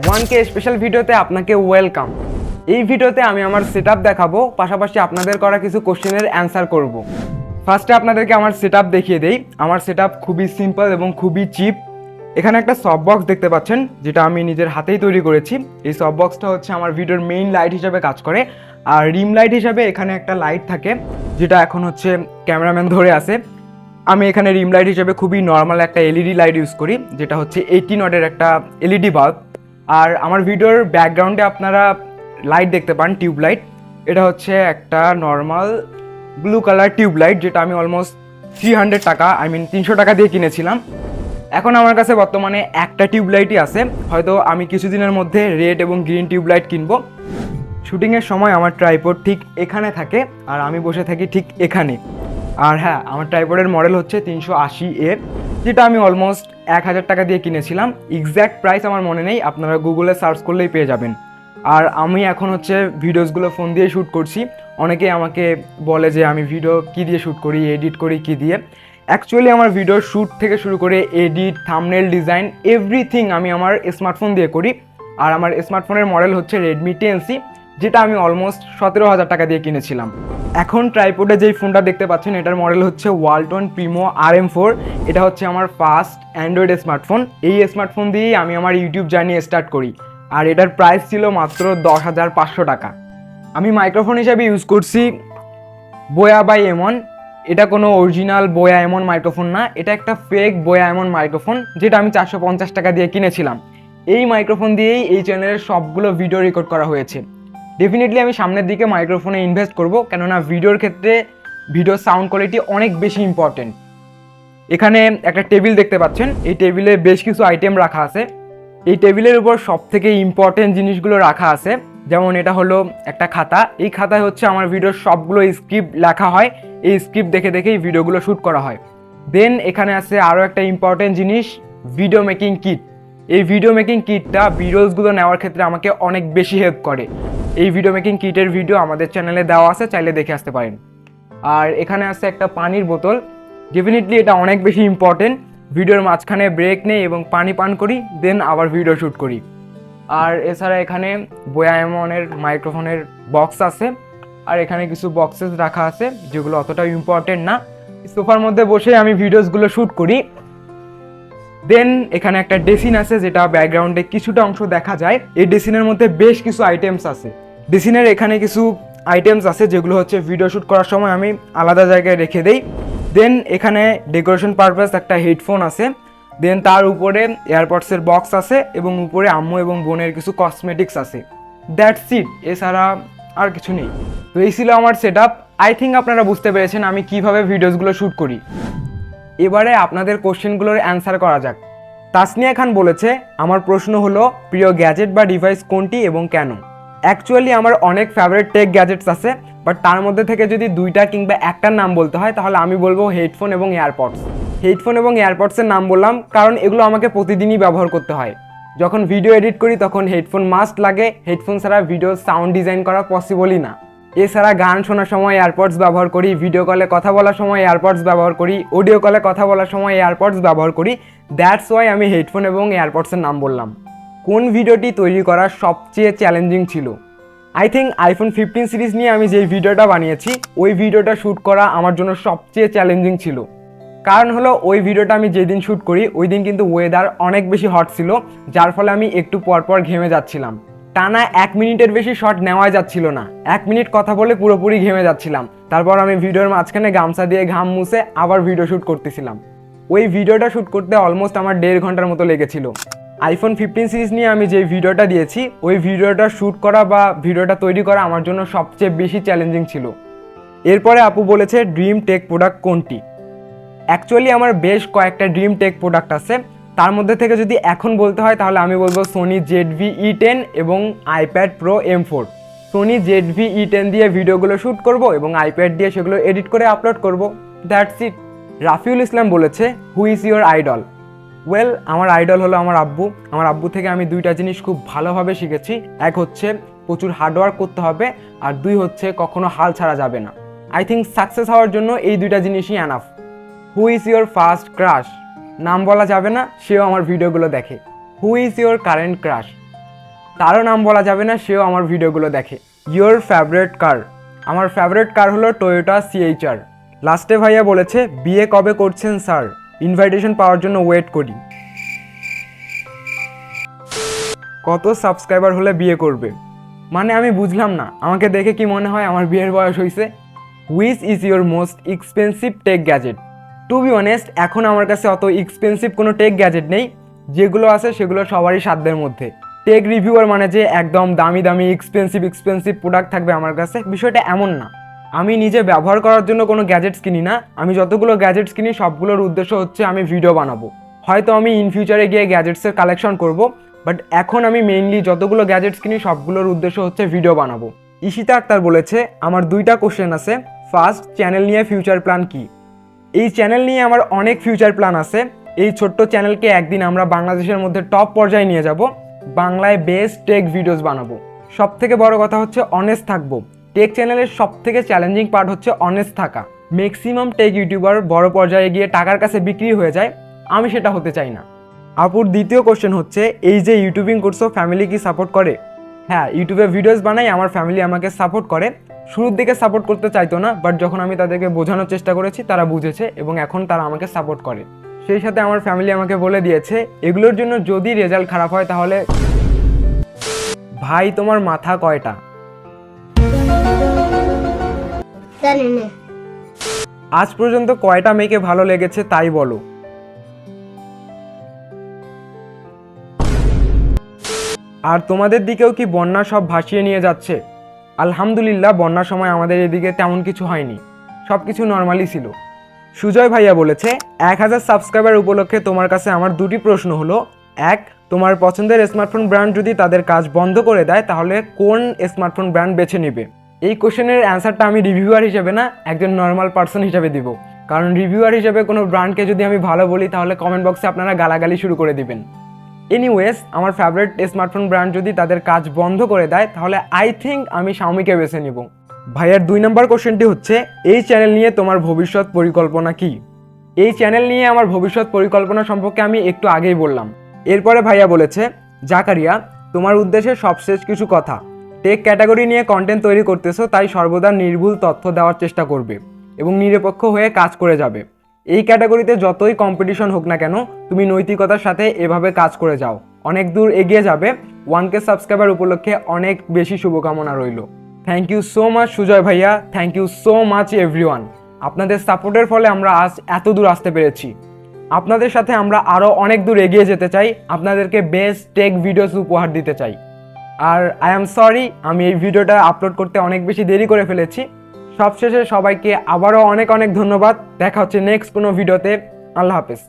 1K special ভিডিওতে আপনাকে welcome. এই ভিডিওতে আমি আমার সেটআপ দেখাবো, পাশাপাশি আপনাদের করা কিছু কোশ্চেনের অ্যান্সার করব। ফার্স্টে আপনাদেরকে আমার সেটআপ দেখিয়ে দেই। আমার সেটআপ খুবই সিম্পল এবং খুবই চিপ। এখানে একটা সফট বক্স দেখতে পাচ্ছেন, যেটা আমি নিজের হাতেই তৈরি করেছি। এই সফট বক্সটা হচ্ছে আমার ভিডিওর মেইন লাইট হিসেবে কাজ করে, আর রিম লাইট হিসেবে এখানে একটা লাইট থাকে, যেটা এখন হচ্ছে ক্যামেরাম্যান ধরে আছে। আমি এখানে রিম লাইট হিসেবে খুবই নর্মাল একটা এলইডি লাইট ইউজ করি, যেটা হচ্ছে 18 ওয়াটের একটা এলইডি বাল্ব। আর আমার ভিডিওর ব্যাকগ্রাউন্ডে আপনারা লাইট দেখতে পান, টিউব লাইট। এটা হচ্ছে একটা normal blue colour tube light, যেটা আমি অলমোস্ট 300 টাকা, 300 টাকা দিয়ে কিনেছিলাম। এখন আমার কাছে বর্তমানে একটা টিউব লাইটই আছে, হয়তো আমি কিছুদিনের মধ্যে রেড এবং গ্রিন টিউব লাইট কিনবো। শুটিংয়ের সময় আমার ট্রাইপড ঠিক এখানে থাকে, আর আমি বসে থাকি ঠিক এখানে। আর হ্যাঁ, আমার ট্রাইপডের মডেল হচ্ছে 380A, যেটা আমি অলমোস্ট 1000 টাকা দিয়ে কিনেছিলাম। এক্স্যাক্ট প্রাইস আমার মনে নেই, আপনারা গুগলে সার্চ করলেই পেয়ে যাবেন। আর আমি এখন হচ্ছে ভিডিওসগুলো ফোন দিয়ে শ্যুট করছি। অনেকেই আমাকে বলে যে আমি ভিডিও কী দিয়ে শ্যুট করি, এডিট করি কী দিয়ে। অ্যাকচুয়ালি আমার ভিডিও শ্যুট থেকে শুরু করে এডিট, থাম্বনেল ডিজাইন, এভরিথিং আমি আমার স্মার্টফোন দিয়ে করি। আর আমার স্মার্টফোনের মডেল হচ্ছে রেডমি 10C, যেটা আমি অলমোস্ট 17,000 টাকা দিয়ে কিনেছিলাম। এখন ট্রাইপডে যেই ফোনটা দেখতে পাচ্ছেন, এটার মডেল হচ্ছে ওয়ালটন প্রিমো RM4। এটা হচ্ছে আমার ফার্স্ট অ্যান্ড্রয়েড স্মার্টফোন। এই স্মার্টফোন দিয়েই আমি আমার ইউটিউব জার্নি স্টার্ট করি, আর এটার প্রাইস ছিল মাত্র 10,500 টাকা। আমি মাইক্রোফোন হিসাবে ইউজ করছি বোয়া বাই এমন। এটা কোনো অরিজিনাল বোয়া এমন মাইক্রোফোন না, এটা একটা ফেক বোয়া এমন মাইক্রোফোন, যেটা আমি 450 টাকা দিয়ে কিনেছিলাম। এই মাইক্রোফোন দিয়েই এই চ্যানেলের সবগুলো ভিডিও রেকর্ড করা হয়েছে। ডেফিনেটলি আমি সামনের দিকে মাইক্রোফোনে ইনভেস্ট করব, কেননা ভিডিওর ক্ষেত্রে ভিডিওর সাউন্ড কোয়ালিটি অনেক বেশি ইম্পর্টেন্ট। এখানে একটা টেবিল দেখতে পাচ্ছেন, এই টেবিলে বেশ কিছু আইটেম রাখা আছে। এই টেবিলের উপর সব থেকে ইম্পর্টেন্ট জিনিসগুলো রাখা আছে, যেমন এটা হলো একটা খাতা। এই খাতায় হচ্ছে আমার ভিডিওর সবগুলো স্ক্রিপ্ট লেখা হয়, এই স্ক্রিপ্ট দেখে দেখেই ভিডিওগুলো শ্যুট করা হয়। দেন এখানে আছে আরও একটা ইম্পর্টেন্ট জিনিস, ভিডিও মেকিং কিট। এই ভিডিও মেকিং কিটটা ভিডিওসগুলো নেওয়ার ক্ষেত্রে আমাকে অনেক বেশি হেল্প করে। এই ভিডিও মেকিং কিটের ভিডিও আমাদের চ্যানেলে দেওয়া আছে, চাইলে দেখে আসতে পারেন। আর এখানে আছে একটা পানির বোতল। ডেফিনেটলি এটা অনেক বেশি ইম্পর্টেন্ট। ভিডিওর মাঝখানে ব্রেক নেই এবং পানি পান করি, দেন আবার ভিডিও শ্যুট করি। আর এছাড়া এখানে বোয়া এমনের মাইক্রোফোনের বক্স আছে, আর এখানে কিছু বক্সেস রাখা আছে, যেগুলো অতটাও ইম্পর্টেন্ট না। সোফার মধ্যে বসে আমি ভিডিওসগুলো শ্যুট করি। দেন এখানে একটা ডেসিন আছে, যেটা ব্যাকগ্রাউন্ডে কিছুটা অংশ দেখা যায়। এই ডেসিনের মধ্যে বেশ কিছু আইটেমস আছে। ডেসিনের এখানে কিছু আইটেমস আছে, যেগুলো হচ্ছে ভিডিও শ্যুট করার সময় আমি আলাদা জায়গায় রেখে দেই। দেন এখানে ডেকোরেশন পারপাস একটা হেডফোন আছে। দেন তার উপরে এয়ারপডসের বক্স আছে, এবং উপরে আম্মু এবং বোনের কিছু কসমেটিক্স আছে। দ্যাটস ইট, এছাড়া আর কিছু নেই। তো এই ছিল আমার সেটআপ। আই থিঙ্ক আপনারা বুঝতে পেরেছেন আমি কিভাবে ভিডিওসগুলো শ্যুট করি। এবারে আপনাদের কোশ্চেনগুলোর অ্যান্সার করা যাক। তাসনিয়া খান বলেছে, আমার প্রশ্ন হলো প্রিয় গ্যাজেট বা ডিভাইস কোনটি এবং কেন? অ্যাকচুয়ালি আমার অনেক ফেভারিট টেক গ্যাজেটস আছে, বাট তার মধ্যে থেকে যদি দুইটা কিংবা একটার নাম বলতে হয়, তাহলে আমি বলবো হেডফোন এবং এয়ারপডস। হেডফোন এবং এয়ারপডসের নাম বললাম কারণ এগুলো আমাকে প্রতিদিনই ব্যবহার করতে হয়। যখন ভিডিও এডিট করি তখন হেডফোন মাস্ট লাগে, হেডফোন ছাড়া ভিডিও সাউন্ড ডিজাইন করা পসিবলই না। এছাড়া গান শোনার সময় এয়ারপডস ব্যবহার করি, ভিডিও কলে কথা বলার সময় এয়ারপডস ব্যবহার করি, অডিও কলে কথা বলার সময় এয়ারপডস ব্যবহার করি। দ্যাটস ওয়াই আমি হেডফোন এবং এয়ারপডসের নাম বললাম। কোন ভিডিওটি তৈরি করা সবচেয়ে চ্যালেঞ্জিং ছিল? আই থিঙ্ক iPhone 15 সিরিজ নিয়ে আমি যেই ভিডিওটা বানিয়েছি, ওই ভিডিওটা শ্যুট করা আমার জন্য সবচেয়ে চ্যালেঞ্জিং ছিল। কারণ হলো ওই ভিডিওটা আমি যেদিন শ্যুট করি ওই দিন কিন্তু ওয়েদার অনেক বেশি হট ছিল, যার ফলে আমি একটু পরপর ঘেমে যাচ্ছিলাম। টানা 1 মিনিটের বেশি শট নেওয়াই যাচ্ছিল না। 1 মিনিট কথা বলে পুরোপুরি ঘেমে যাচ্ছিলাম। তারপর আমি ভিডিওর মাঝখানে গামছা দিয়ে ঘাম মুছে আবার ভিডিও শ্যুট করতেছিলাম। ওই ভিডিওটা শ্যুট করতে অলমোস্ট আমার 1.5 ঘন্টার মতো লেগেছিল। iPhone 15 সিরিজ নিয়ে আমি যে ভিডিওটা দিয়েছি, ওই ভিডিওটা শ্যুট করা বা ভিডিওটা তৈরি করা আমার জন্য সবচেয়ে বেশি চ্যালেঞ্জিং ছিল। এরপরে আপু বলেছে ড্রিম টেক প্রোডাক্ট কোনটি? অ্যাকচুয়ালি আমার বেশ কয়েকটা ড্রিম টেক প্রোডাক্ট আছে। তার মধ্যে থেকে যদি এখন বলতে হয় তাহলে আমি বলবো সোনি ZV-E10 এবং iPad pro M4। Sony ZV-E10 দিয়ে ভিডিওগুলো শ্যুট করব এবং আইপ্যাড দিয়ে সেগুলো এডিট করে আপলোড করব। That's it. রাফিউল ইসলাম বলেছে, হু ইজ ইউর আইডল? ওয়েল, আমার আইডল হলো আমার আব্বু। আমার আব্বু থেকে আমি দুইটা জিনিস খুব ভালোভাবে শিখেছি। এক হচ্ছে প্রচুর হার্ডওয়ার্ক করতে হবে, আর দুই হচ্ছে কখনো হাল ছাড়া যাবে না। আই থিঙ্ক সাকসেস হওয়ার জন্য এই দুইটা জিনিসই enough. Who is your first crush? নাম বলা যাবে না, সেও আমার ভিডিওগুলো দেখে। Who is your current crush? তারও নাম বলা যাবে না, সেও আমার ভিডিওগুলো দেখে। Your favourite car? আমার ফেভারিট কার হলো টয়োটা CHR। লাস্টে ভাইয়া বলেছে বিয়ে কবে করছেন স্যার, ইনভাইটেশন পাওয়ার জন্য ওয়েট করি। কত সাবস্ক্রাইবার হলে বিয়ে করবে? মানে আমি বুঝলাম না, আমাকে দেখে কি মনে হয় আমার বিয়ের বয়স হয়েছে? Which is your most expensive tech gadget? To be honest, এখন আমার কাছে অত এক্সপেন্সিভ কোনো টেক গ্যাজেট নেই। যেগুলো আছে সেগুলো সবারই সাধ্যের মধ্যে। টেক রিভিউয়ার মানে যে একদম দামি দামি এক্সপেন্সিভ প্রোডাক্ট থাকবে আমার কাছে, বিষয়টা এমন না। আমি নিজে ব্যবহার করার জন্য কোনো গ্যাজেটস কিনি না। আমি যতগুলো গ্যাজেটস কিনি সবগুলোর উদ্দেশ্য হচ্ছে আমি ভিডিও বানাবো। হয়তো আমি ইন ফিউচারে গিয়ে গ্যাজেটসের কালেকশন করব, বাট এখন আমি মেইনলি যতগুলো গ্যাজেটস কিনি সবগুলোর উদ্দেশ্য হচ্ছে ভিডিও বানাবো। ঈশিতা আক্তার বলেছে আমার 2টা কোশ্চেন আছে। ফার্স্ট, চ্যানেল নিয়ে ফিউচার প্ল্যান কি? এই চ্যানেল নিয়ে আমার অনেক ফিউচার প্ল্যান আছে। এই ছোট্ট চ্যানেলকে একদিন আমরা বাংলাদেশের মধ্যে টপ পর্যায়ে নিয়ে যাব। বাংলায় বেস্ট টেক ভিডিওস বানাবো। সব থেকে বড় কথা হচ্ছে অনেস্ট থাকবো। টেক চ্যানেলের সব থেকে চ্যালেঞ্জিং পার্ট হচ্ছে অনেস্ট থাকা। ম্যাক্সিমাম টেক ইউটিউবার বড় পর্যায়ে গিয়ে টাকার কাছে বিক্রি হয়ে যায়, আমি সেটা হতে চাই না। আপুর দ্বিতীয় কোশ্চেন হচ্ছে এই যে ইউটিউবিং করছো, ফ্যামিলি কি সাপোর্ট করে? হ্যাঁ, ইউটিউবে ভিডিওস বানাই, আমার ফ্যামিলি আমাকে সাপোর্ট করে। শুরুর দিকে সাপোর্ট করতে চাইতো না, বাট যখন আমি তাদেরকে বোঝানোর চেষ্টা করেছি তারা বুঝেছে এবং এখন তারা আমাকে সাপোর্ট করে। সেই সাথে আমার ফ্যামিলি আমাকে বলে দিয়েছে এগুলোর জন্য যদি রেজাল্ট খারাপ হয় তাহলে। ভাই তোমার মাথা কয়টা? জানি না। আজ পর্যন্ত কয়টা মেয়েকে ভালো লেগেছে তাই বলো। আর তোমাদের দিকেও কি বন্যা সব ভাসিয়ে নিয়ে যাচ্ছে? আলহামদুলিল্লাহ, বন্যার সময় আমাদের এদিকে তেমন কিছু হয়নি, সব কিছু নর্মালি ছিল। সুজয় ভাইয়া বলেছে 1000 সাবস্ক্রাইবার উপলক্ষে তোমার কাছে আমার 2টি প্রশ্ন হলো। 1, তোমার পছন্দের স্মার্টফোন ব্র্যান্ড যদি তাদের কাজ বন্ধ করে দেয় তাহলে কোন স্মার্টফোন ব্র্যান্ড বেছে নেবে? এই কোশ্চেনের অ্যান্সারটা আমি রিভিউয়ার হিসেবে না, একজন নর্মাল পার্সন হিসেবে দিব। কারণ রিভিউয়ার হিসেবে কোনো ব্র্যান্ডকে যদি আমি ভালো বলি তাহলে কমেন্ট বক্সে আপনারা গালাগালি শুরু করে দিবেন। এনিওয়েজ, আমার ফেভারিট স্মার্টফোন ব্র্যান্ড যদি তাদের কাজ বন্ধ করে দেয় তাহলে আই থিঙ্ক আমি শাওমিকে বেছে নিব। ভাইয়ার 2 নম্বর কোশ্চেনটি হচ্ছে এই চ্যানেল নিয়ে তোমার ভবিষ্যৎ পরিকল্পনা কি? এই চ্যানেল নিয়ে আমার ভবিষ্যৎ পরিকল্পনা সম্পর্কে আমি একটু আগেই বললাম। এরপরে ভাইয়া বলেছে জাকারিয়া, তোমার উদ্দেশ্যে সবশেষ কিছু কথা। টেক ক্যাটাগরি নিয়ে কন্টেন্ট তৈরি করতেছো, তাই সর্বদা নির্ভুল তথ্য দেওয়ার চেষ্টা করবে এবং নিরপেক্ষ হয়ে কাজ করে যাবে। এই ক্যাটাগরিতে যতই কম্পিটিশন হোক না কেন, তুমি নৈতিকতার সাথে এভাবে কাজ করে যাও, অনেক দূর এগিয়ে যাবে। 1K সাবস্ক্রাইবার উপলক্ষে অনেক বেশি শুভকামনা রইল। Thank you so much Sujoy ভাইয়া, thank you so much everyone. আপনাদের সাপোর্টের ফলে আমরা আজ এত দূর আসতে পেরেছি। আপনাদের সাথে আমরা আরও অনেক দূর এগিয়ে যেতে চাই, আপনাদেরকে বেস্ট টেক ভিডিওস উপহার দিতে চাই। আর আই এম সরি, আমি এই ভিডিওটা আপলোড করতে অনেক বেশি দেরি করে ফেলেছি। সবশেষে সবাইকে আবারও অনেক অনেক ধন্যবাদ। দেখা হচ্ছে নেক্সট কোনো ভিডিওতে। আল্লাহ হাফেজ।